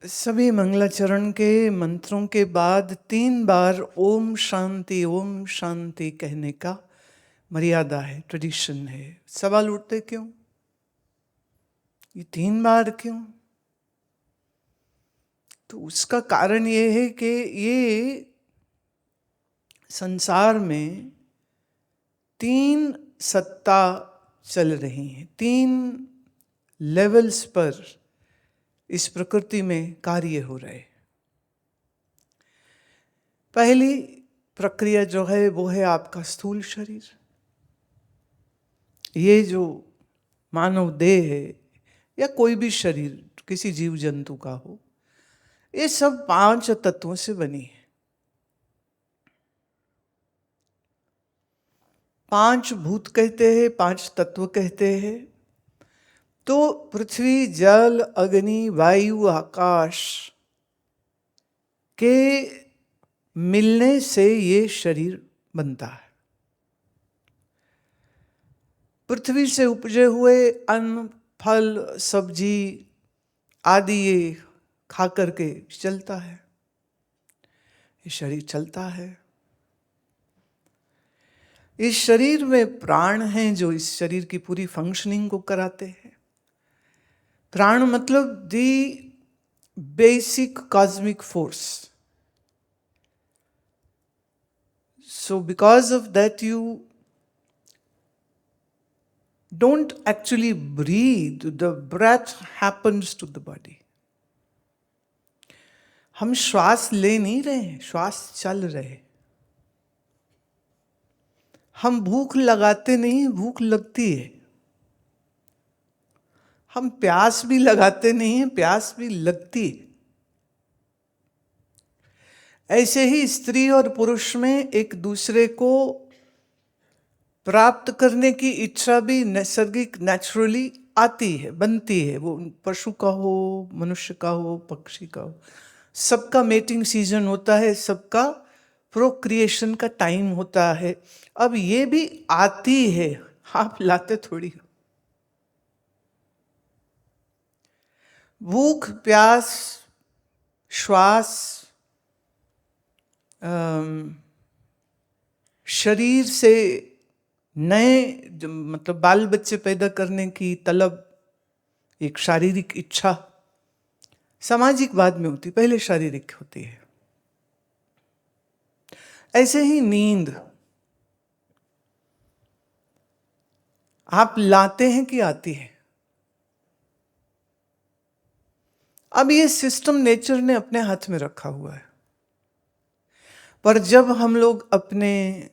सभी मंगलाचरण के मंत्रों के बाद 3 बार ओम शांति कहने का मर्यादा है, ट्रेडिशन है। सवाल उठते क्यों? ये 3 बार क्यों? तो उसका कारण ये है कि ये संसार में 3 सत्ता चल रही हैं, 3 लेवल्स पर इस प्रकृति में कार्य हो रहे। पहली प्रक्रिया जो है वो है आपका स्थूल शरीर। ये जो मानव देह है या कोई भी शरीर किसी जीव जंतु का हो, ये सब 5 तत्वों से बनी है। 5 भूत कहते हैं, 5 तत्व कहते हैं। तो पृथ्वी, जल, अग्नि, वायु, आकाश के मिलने से ये शरीर बनता है। पृथ्वी से उपजे हुए अन्न, फल, सब्जी आदि ये खा करके चलता है, ये शरीर चलता है। इस शरीर में प्राण हैं जो इस शरीर की पूरी फंक्शनिंग को कराते हैं। प्राण मतलब the basic cosmic force. So because of that you don't actually breathe, the breath happens to the body. हम श्वास ले नहीं रहे हैं, श्वास चल रहे। हम भूख लगाते नहीं, भूख लगती है। हम प्यास भी लगाते नहीं हैं, प्यास भी लगती है। ऐसे ही स्त्री और पुरुष में एक दूसरे को प्राप्त करने की इच्छा भी नैसर्गिक नेचुरली आती है, बनती है। वो पशु का हो, मनुष्य का हो, पक्षी का हो, सबका मेटिंग सीजन होता है, सबका प्रोक्रिएशन का टाइम होता है। अब ये भी आती है, आप लाते थोड़ी हो। भूख, प्यास, श्वास, शरीर से नए मतलब बाल बच्चे पैदा करने की तलब, एक शारीरिक इच्छा सामाजिक बाद में होती, पहले शारीरिक होती है। ऐसे ही नींद आप लाते हैं कि आती है? अब ये सिस्टम नेचर ने अपने हाथ में रखा हुआ है। पर जब हम लोग अपने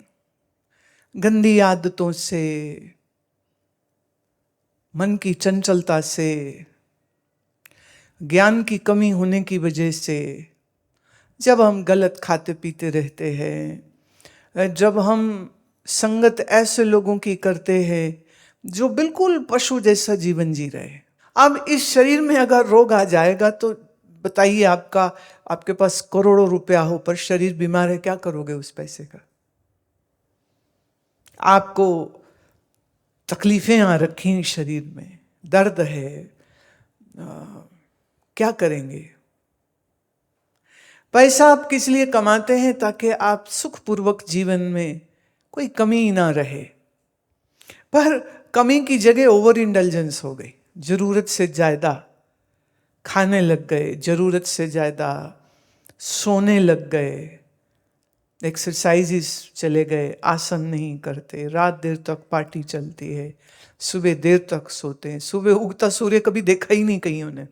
गंदी आदतों से, मन की चंचलता से, ज्ञान की कमी होने की वजह से, जब हम गलत खाते पीते रहते हैं, जब हम संगत ऐसे लोगों की करते हैं जो बिल्कुल पशु जैसा जीवन जी रहे हैं, अब इस शरीर में अगर रोग आ जाएगा तो बताइए, आपके पास करोड़ों रुपया हो पर शरीर बीमार है, क्या करोगे उस पैसे का? आपको तकलीफें आ रखी शरीर में, दर्द है, क्या करेंगे? पैसा आप किस लिए कमाते हैं? ताकि आप सुखपूर्वक जीवन में कोई कमी ना रहे। पर कमी की जगह ओवर इंडल्जेंस हो गई, जरूरत से ज्यादा खाने लग गए, जरूरत से ज्यादा सोने लग गए, एक्सरसाइजेस चले गए, आसन नहीं करते, रात देर तक पार्टी चलती है, सुबह देर तक सोते हैं, सुबह उगता सूर्य कभी देखा ही नहीं कहीं उन्हें,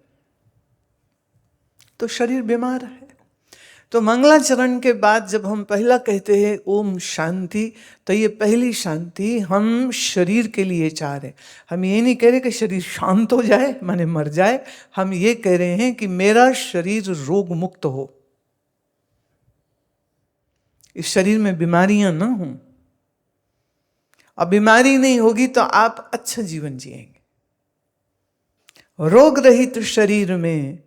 तो शरीर बीमार है। तो मंगलाचरण के बाद जब हम पहला कहते हैं ओम शांति, तो ये पहली शांति हम शरीर के लिए चाह रहे हैं। हम ये नहीं कह रहे कि शरीर शांत हो जाए, माने मर जाए। हम ये कह रहे हैं कि मेरा शरीर रोग मुक्त हो, इस शरीर में बीमारियां ना हों। अब बीमारी नहीं होगी तो आप अच्छा जीवन जिएंगे। रोग रहित शरीर में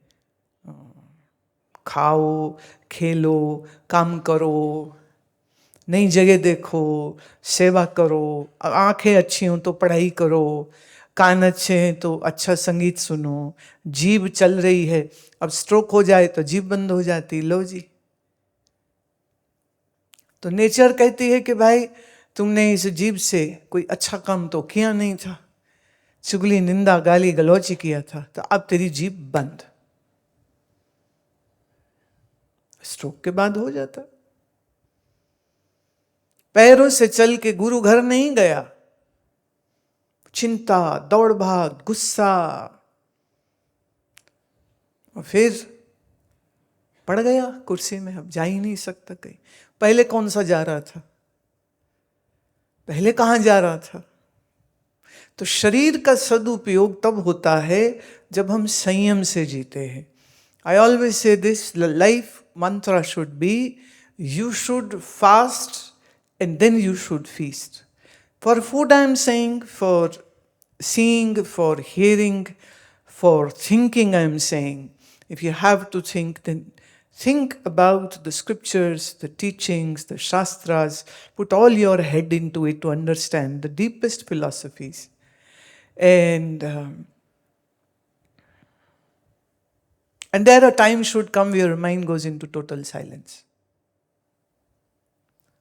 खाओ, खेलो, काम करो, नई जगह देखो, सेवा करो, आंखें अच्छी हो तो पढ़ाई करो, कान अच्छे हैं तो अच्छा संगीत सुनो, जीभ चल रही है, अब स्ट्रोक हो जाए तो जीभ बंद हो जाती, लो जी। तो नेचर कहती है कि भाई तुमने इस जीभ से कोई अच्छा काम तो किया नहीं था, चुगली निंदा गाली गलौची किया था, तो अब तेरी जीभ बंद। स्ट्रोक के बाद हो जाता। पैरों से चल के गुरु घर नहीं गया, चिंता, दौड़ भाग, गुस्सा, और फिर पड़ गया कुर्सी में, अब जा ही नहीं सकता कहीं। पहले कौन सा जा रहा था, पहले कहां जा रहा था? तो शरीर का सदुपयोग तब होता है जब हम संयम से जीते हैं। I always say this, life mantra should be, you should fast and then you should feast. For food I am saying, for seeing, for hearing, for thinking I am saying, if you have to think, then think about the scriptures, the teachings, the shastras, put all your head into it to understand the deepest philosophies. And there a time should come where your mind goes into total silence.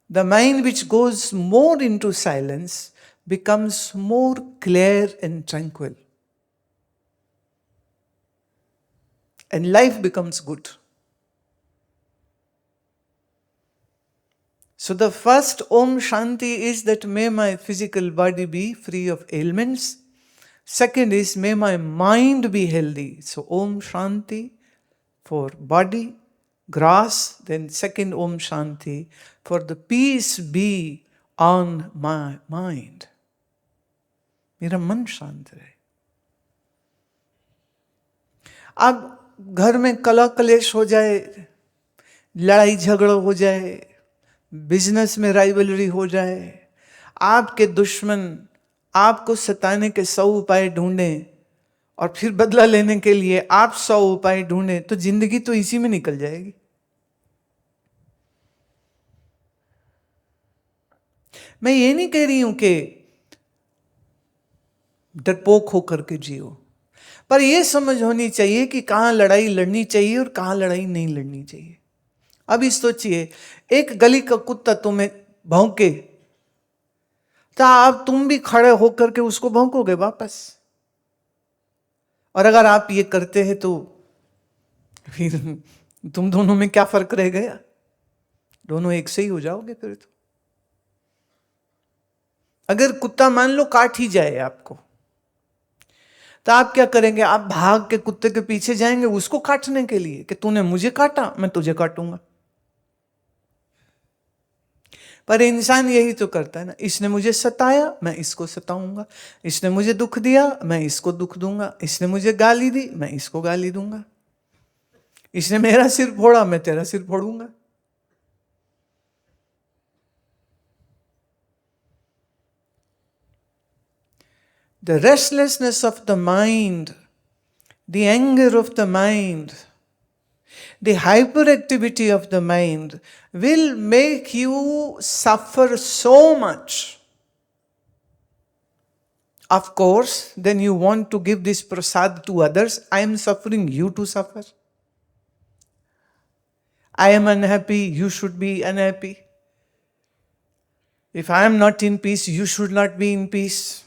The mind which goes more into silence becomes more clear and tranquil. And life becomes good. So the first Om Shanti is that may my physical body be free of ailments. Second is may my mind be healthy. So Om Shanti for body, grass, then second Om Shanti for the peace be on my mind. मेरा मन शांत रहे। अब घर में कलह कलेश हो जाए, लड़ाई झगड़ा हो जाए, बिजनेस में राइवलरी हो जाए, आपके दुश्मन आपको सताने के 100 उपाय ढूंढें और फिर बदला लेने के लिए आप 100 उपाय ढूंढें, तो जिंदगी तो इसी में निकल जाएगी। मैं ये नहीं कह रही हूं कि डरपोक होकर के जियो, पर यह समझ होनी चाहिए कि कहां लड़ाई लड़नी चाहिए और कहां लड़ाई नहीं लड़नी चाहिए। अभी सोचिए, एक गली का कुत्ता तुम्हें भौंके तो अब तुम भी खड़े होकर के उसको भौंकोगे वापस, और अगर आप ये करते हैं तो फिर तुम दोनों में क्या फर्क रह गया? दोनों एक से ही हो जाओगे फिर तो। अगर कुत्ता मान लो काट ही जाए आपको, तो आप क्या करेंगे? आप भाग के कुत्ते के पीछे जाएंगे उसको काटने के लिए कि तूने मुझे काटा, मैं तुझे काटूंगा। पर इंसान यही तो करता है ना, इसने मुझे सताया मैं इसको सताऊंगा, इसने मुझे दुख दिया मैं इसको दुख दूंगा, इसने मुझे गाली दी मैं इसको गाली दूंगा, इसने मेरा सिर फोड़ा मैं तेरा सिर फोड़ूंगा। The restlessness of the mind, the anger of the mind, the hyperactivity of the mind will make you suffer so much. Of course, then you want to give this prasad to others. I am suffering, you to suffer. I am unhappy, you should be unhappy. If I am not in peace, you should not be in peace.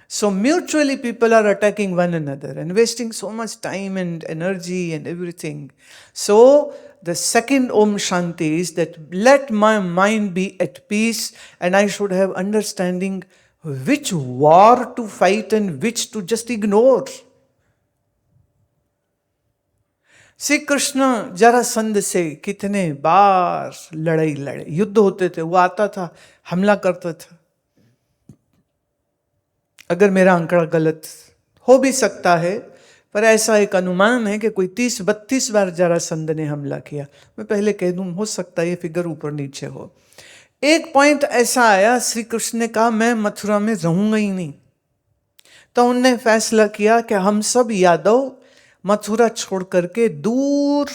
So mutually people are attacking one another and wasting so much time and energy and everything. So the second Om Shanti is that let my mind be at peace and I should have understanding which war to fight and which to just ignore. Shri Krishna Jarasandh से कितने बार लड़ाई लड़े, युद्ध होते थे, वो आता था हमला करता था। अगर मेरा आंकड़ा गलत हो भी सकता है, पर ऐसा एक अनुमान है कि कोई 30-32 बार जरासंध ने हमला किया। मैं पहले कह दूं, हो सकता है ये फिगर ऊपर नीचे हो। एक पॉइंट ऐसा आया, श्री कृष्ण ने कहा मैं मथुरा में रहूंगा ही नहीं। तो उनने फैसला किया कि हम सब यादव मथुरा छोड़ करके दूर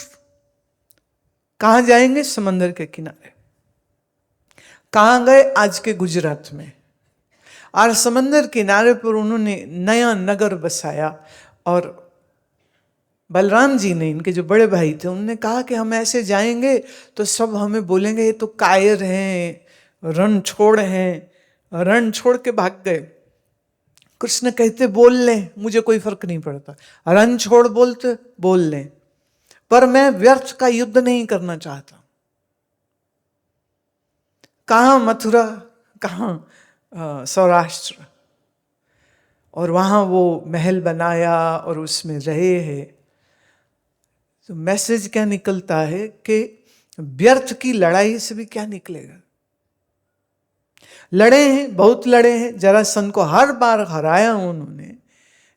कहां जाएंगे? समंदर के किनारे। कहां गए? आज के गुजरात में। और समंदर किनारे पर उन्होंने नया नगर बसाया। और बलराम जी ने, इनके जो बड़े भाई थे, उन्होंने कहा कि हम ऐसे जाएंगे तो सब हमें बोलेंगे ये तो कायर हैं, रण छोड़ हैं। रण छोड़ के भाग गए। कृष्ण कहते बोल लें, मुझे कोई फर्क नहीं पड़ता, रण छोड़ बोलते बोल लें, पर मैं व्यर्थ का युद्ध नहीं करना चाहता। कहाँ मथुरा, कहाँ सौराष्ट्र, और वहां वो महल बनाया और उसमें रहे हैं। तो मैसेज क्या निकलता है कि व्यर्थ की लड़ाई से भी क्या निकलेगा। लड़े हैं, बहुत लड़े हैं, जरासंध को हर बार हराया उन्होंने,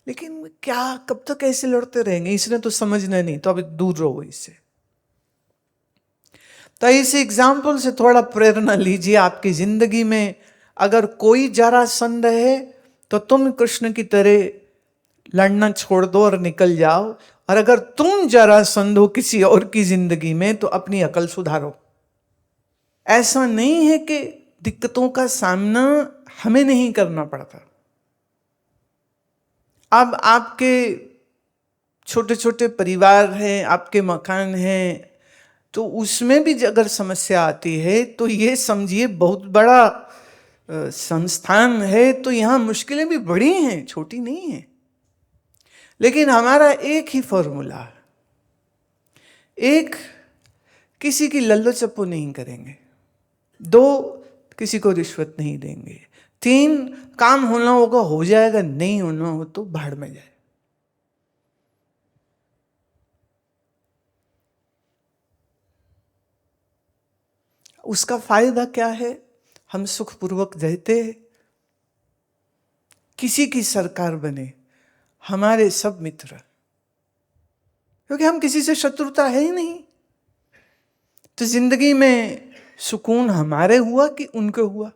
लेकिन क्या कब तक ऐसे लड़ते रहेंगे, इसने तो समझना नहीं, तो अभी दूर रहो इससे। तो इस एग्जाम्पल से थोड़ा प्रेरणा लीजिए आपकी जिंदगी में। अगर कोई जरासंध है तो तुम कृष्ण की तरह लड़ना छोड़ दो और निकल जाओ। और अगर तुम जरासंध हो किसी और की जिंदगी में तो अपनी अकल सुधारो। ऐसा नहीं है कि दिक्कतों का सामना हमें नहीं करना पड़ता। अब आपके छोटे छोटे परिवार हैं, आपके मकान हैं, तो उसमें भी अगर समस्या आती है तो ये समझिए बहुत बड़ा संस्थान है, तो यहाँ मुश्किलें भी बड़ी हैं, छोटी नहीं है। लेकिन हमारा एक ही फॉर्मूला है। एक, किसी की लल्लो चप्पू नहीं करेंगे। दो, किसी को रिश्वत नहीं देंगे। तीन, काम होना होगा हो जाएगा, नहीं होना हो तो भाड़ में जाए। उसका फायदा क्या है? हम सुखपूर्वक रहते हैं, किसी की सरकार बने, हमारे सब मित्र, क्योंकि हम किसी से शत्रुता है ही नहीं। तो जिंदगी में सुकून हमारे हुआ कि उनके हुआ?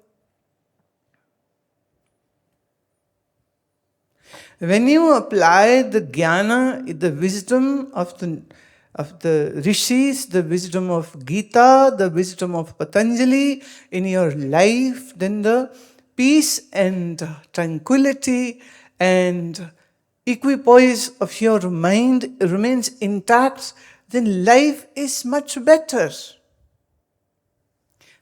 When you apply the jnana, the wisdom of the rishis, the wisdom of Gita, the wisdom of Patanjali in your life, then the peace and tranquility and equipoise of your mind remains intact, then life is much better.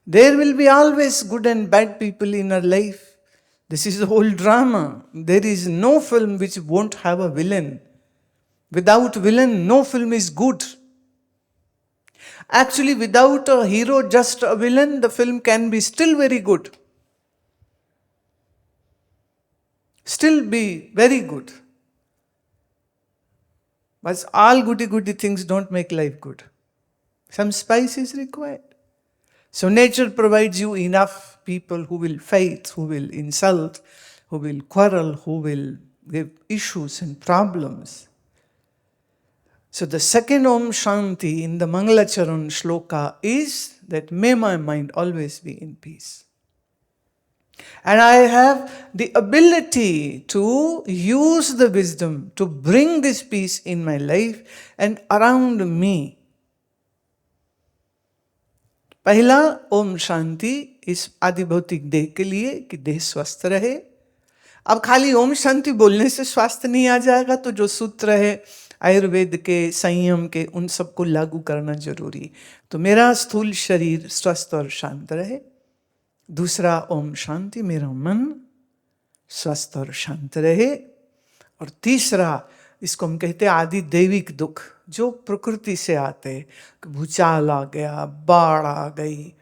There will be always good and bad people in our life. This is the whole drama. There is no film which won't have a villain. Without villain, no film is good. Actually, without a hero, just a villain, the film can be still very good. Still be very good. But all goody things don't make life good. Some spice is required. So nature provides you enough people who will fight, who will insult, who will quarrel, who will give issues and problems. So the second Om Shanti in the Mangalacharan shloka is that may my mind always be in peace. And I have the ability to use the wisdom to bring this peace in my life and around me. पहला ओम शांति इस आदि भौतिक देह के लिए कि देह स्वस्थ रहे। अब खाली ओम शांति बोलने से स्वास्थ्य नहीं आ जाएगा, तो जो सूत्र है आयुर्वेद के, संयम के, उन सबको लागू करना जरूरी। तो मेरा स्थूल शरीर स्वस्थ और शांत रहे। दूसरा ओम शांति, मेरा मन स्वस्थ और शांत रहे। और तीसरा, इसको हम कहते हैं आदि दैविक दुख, जो प्रकृति से आते, भूचाल आ गया, बाढ़ आ गई,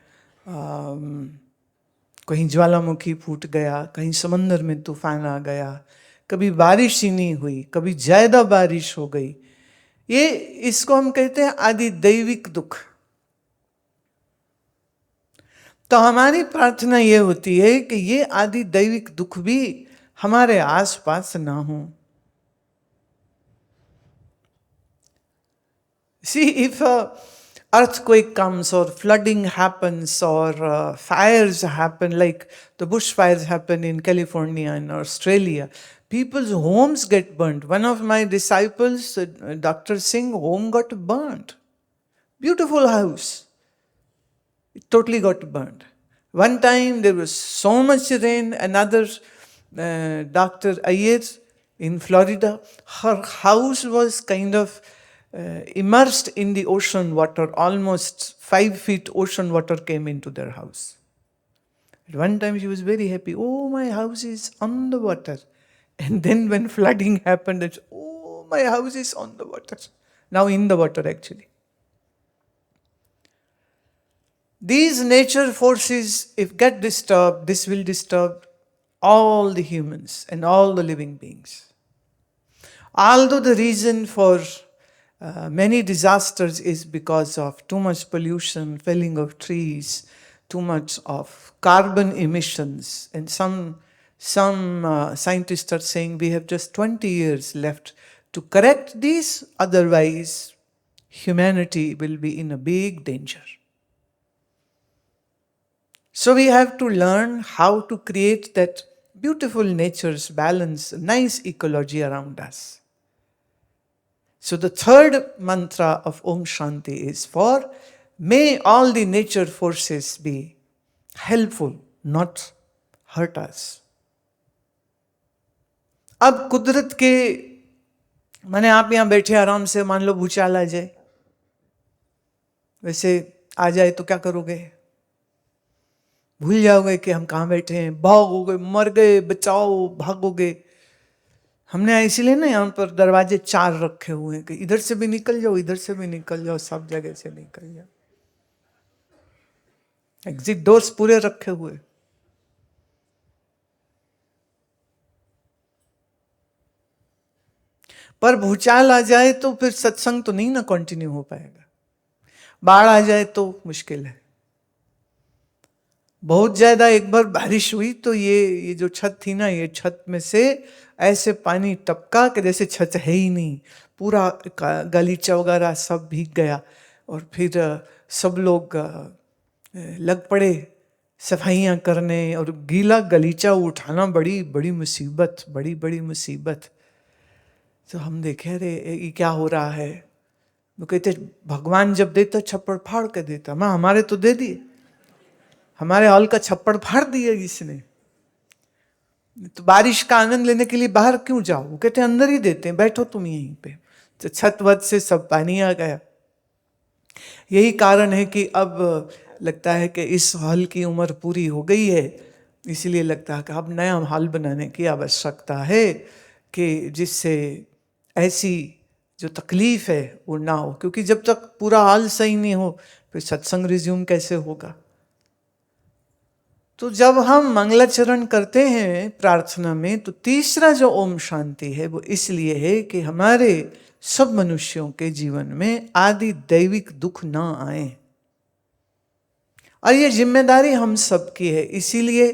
कहीं ज्वालामुखी फूट गया, कहीं समंदर में तूफान आ गया, कभी बारिश ही नहीं हुई, कभी ज्यादा बारिश हो गई, ये इसको हम कहते हैं आदि दैविक दुख। तो हमारी प्रार्थना ये होती है कि ये आदि दैविक दुख भी हमारे आसपास ना हो। See, if a earthquake comes or flooding happens or fires happen, like the bushfires happen in California and Australia, people's homes get burnt. One of my disciples, Dr. Singh, home got burnt. Beautiful house. It totally got burnt. One time there was so much rain, another Dr. Ayer in Florida, her house was kind of immersed in the ocean water. Almost 5 feet ocean water came into their house. At one time she was very happy. Oh, my house is on the water. And then when flooding happened, it's, oh, my house is on the water. Now in the water actually. These nature forces, if get disturbed, this will disturb all the humans and all the living beings. Although the reason for many disasters is because of too much pollution, felling of trees, too much of carbon emissions, and some scientists are saying we have just 20 years left to correct these, otherwise humanity will be in a big danger. So we have to learn how to create that beautiful nature's balance, nice ecology around us. So the third mantra of Om Shanti is for, may all the nature forces be helpful, not hurt us. अब कुदरत के माने आप यहाँ बैठे आराम से, मान लो भूचाल आ जाए, वैसे आ जाए तो क्या करोगे? भूल जाओगे कि हम कहाँ बैठे हैं, भागोगे, मर गए, बचाओ, भागोगे। हमने इसीलिए ना यहाँ पर दरवाजे 4 रखे हुए हैं कि इधर से भी निकल जाओ, इधर से भी निकल जाओ, सब जगह से निकल जाओ। एग्जिट डोर्स पूरे रखे हुए। पर भूचाल आ जाए तो फिर सत्संग तो नहीं ना कंटिन्यू हो पाएगा। बाढ़ आ जाए तो मुश्किल है। बहुत ज्यादा एक बार बारिश हुई तो ये जो छत थी ना, ये छत में से ऐसे पानी टपका कि जैसे छत है ही नहीं, पूरा गलीचा वगैरह सब भीग गया। और फिर सब लोग लग पड़े सफाइयाँ करने, और गीला गलीचा उठाना बड़ी बड़ी मुसीबत, बड़ी बड़ी मुसीबत। तो हम देखे अरे ये क्या हो रहा है। वो कहते भगवान जब देता छप्पड़ फाड़ के देता। मैं हमारे तो दे दिए, हमारे हॉल का छप्पड़ फाड़ दिया इसने। तो बारिश का आनंद लेने के लिए बाहर क्यों जाओ? वो कहते अंदर ही देते हैं, बैठो तुम यहीं पे। तो छत वत से सब पानी आ गया। यही कारण है कि अब लगता है कि इस हॉल की उम्र पूरी हो गई है, इसीलिए लगता है कि अब नया हॉल बनाने की आवश्यकता है कि जिससे ऐसी जो तकलीफ है वो ना हो। क्योंकि जब तक पूरा हाल सही नहीं हो फिर सत्संग रिज्यूम कैसे होगा? तो जब हम मंगलाचरण करते हैं प्रार्थना में, तो तीसरा जो ओम शांति है वो इसलिए है कि हमारे सब मनुष्यों के जीवन में आदि दैविक दुख ना आए। और ये जिम्मेदारी हम सबकी है। इसीलिए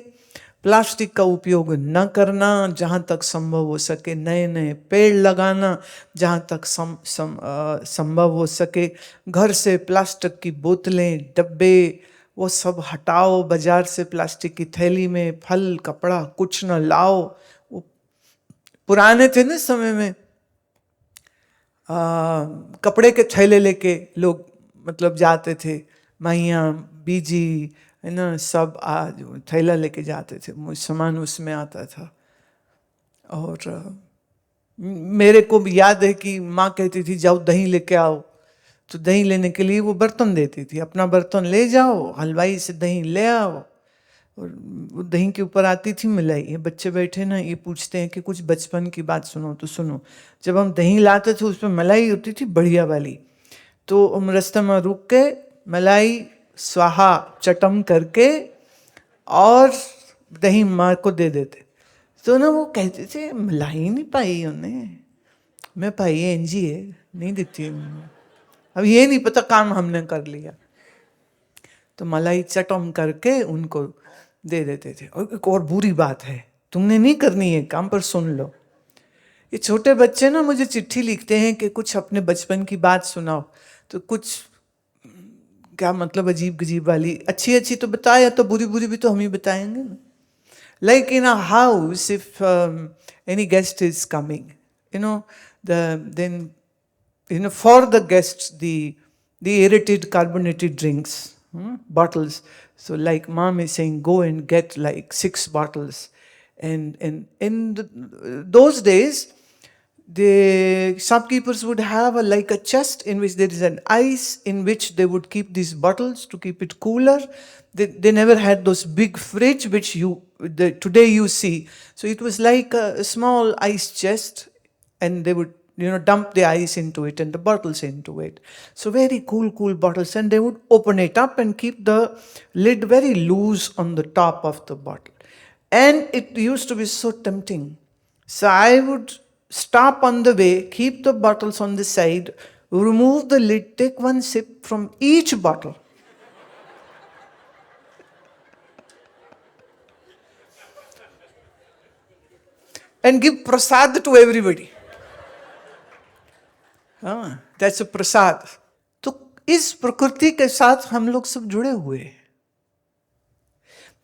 प्लास्टिक का उपयोग न करना, जहाँ तक संभव हो सके नए नए पेड़ लगाना, जहाँ तक संभव हो सके घर से प्लास्टिक की बोतलें, डब्बे वो सब हटाओ। बाजार से प्लास्टिक की थैली में फल, कपड़ा कुछ न लाओ। वो पुराने थे ना समय में, कपड़े के थैले लेके लोग मतलब जाते थे, माइयाँ बीजी है ना, सब आज थैला लेके जाते थे, सामान उसमें आता था। और मेरे को भी याद है कि माँ कहती थी जाओ दही लेके आओ, तो दही लेने के लिए वो बर्तन देती थी, अपना बर्तन ले जाओ, हलवाई से दही ले आओ। और वो दही के ऊपर आती थी मलाई। ये बच्चे बैठे ना, ये पूछते हैं कि कुछ बचपन की बात सुनो, तो सुनो। जब हम दही लाते थे उसमें मलाई होती थी बढ़िया वाली, तो हम रास्ते में रुक के मलाई स्वाहा चटम करके और दही माँ को दे देते। तो ना वो कहते थे मलाई नहीं पाई उन्हें, मैं पाई है एनजी है, नहीं देती। अब ये नहीं पता काम हमने कर लिया, तो मलाई चटम करके उनको दे देते थे। और एक और बुरी बात है, तुमने नहीं करनी है काम, पर सुन लो। ये छोटे बच्चे ना मुझे चिट्ठी लिखते हैं कि कुछ अपने बचपन की बात सुनाओ, तो कुछ क्या मतलब अजीब गजीब वाली, अच्छी अच्छी तो बताया, तो बुरी बुरी भी तो हम ही बताएंगे ना। Like in a house, if any guest is coming, then for the guests the aerated carbonated drinks, bottles. So like mom is saying, go and get like 6 bottles, And in those days, the shopkeepers would have like a chest in which there is an ice, in which they would keep these bottles to keep it cooler. They never had those big fridge which today you see. So it was like a small ice chest, and they would dump the ice into it and the bottles into it. So very cool bottles, and they would open it up and keep the lid very loose on the top of the bottle. And it used to be so tempting. So I would stop on the way, keep the bottles on the side, remove the lid, take one sip from each bottle. And give prasad to everybody. हाँ, that's a प्रसाद. तो इस प्रकृति के साथ हम लोग सब जुड़े हुए हैं.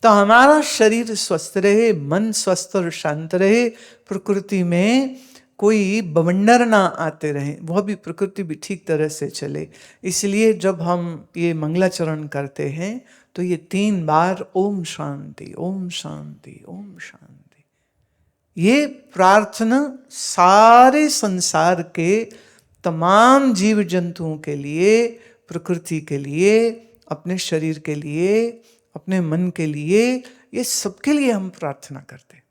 तो हमारा शरीर स्वस्थ रहे, मन स्वस्थ और शांत रहे, प्रकृति में कोई बवंडर ना आते रहे, वह भी प्रकृति भी ठीक तरह से चले. इसलिए जब हम ये मंगलाचरण करते हैं तो ये 3 बार ओम शांति, ओम शांति, ओम शांति, ये प्रार्थना सारे संसार के तमाम जीव जंतुओं के लिए, प्रकृति के लिए, अपने शरीर के लिए, अपने मन के लिए, ये सबके लिए हम प्रार्थना करते हैं.